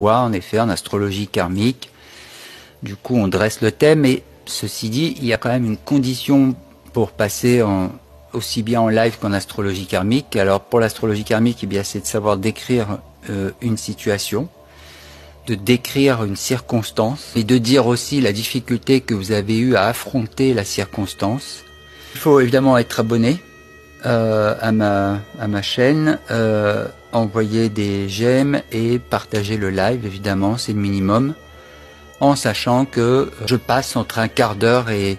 En effet, en astrologie karmique, du coup on dresse le thème, et ceci dit, il y a quand même une condition pour passer aussi bien en live qu'en astrologie karmique. Alors pour l'astrologie karmique, eh bien, c'est de savoir décrire une situation, de décrire une circonstance, et de dire aussi la difficulté que vous avez eu à affronter la circonstance. Il faut évidemment être abonné à ma chaîne, envoyer des j'aime et partager le live, évidemment, c'est le minimum, en sachant que je passe entre un quart d'heure et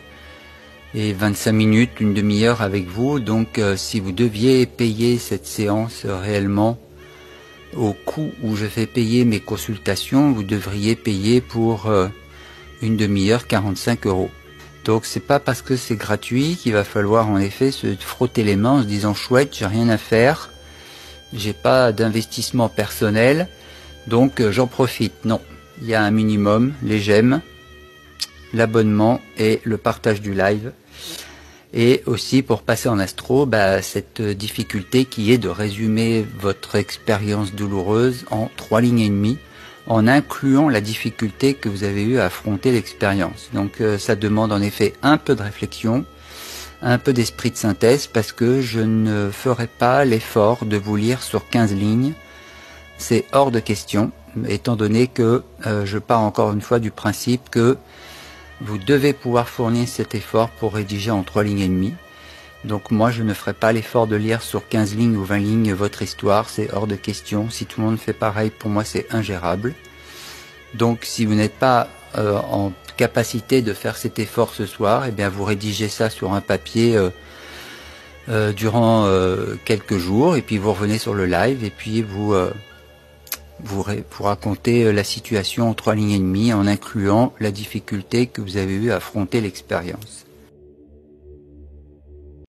25 minutes, une demi-heure avec vous. Donc si vous deviez payer cette séance réellement au coût où je fais payer mes consultations, vous devriez payer pour une demi-heure 45 €. Donc c'est pas parce que c'est gratuit qu'il va falloir en effet se frotter les mains en se disant chouette, j'ai rien à faire, j'ai pas d'investissement personnel, donc j'en profite. Non, il y a un minimum, les j'aime, l'abonnement et le partage du live. Et aussi pour passer en astro, cette difficulté qui est de résumer votre expérience douloureuse en 3 lignes et demie, en incluant la difficulté que vous avez eu à affronter l'expérience. Donc ça demande en effet un peu de réflexion, un peu d'esprit de synthèse, parce que je ne ferai pas l'effort de vous lire sur 15 lignes. C'est hors de question, étant donné que je pars encore une fois du principe que vous devez pouvoir fournir cet effort pour rédiger en 3 lignes et demie. Donc moi je ne ferai pas l'effort de lire sur 15 lignes ou 20 lignes votre histoire, c'est hors de question. Si tout le monde fait pareil, pour moi c'est ingérable. Donc si vous n'êtes pas en capacité de faire cet effort ce soir, eh bien vous rédigez ça sur un papier durant quelques jours, et puis vous revenez sur le live, et puis vous racontez la situation en 3 lignes et demie, en incluant la difficulté que vous avez eu à affronter l'expérience.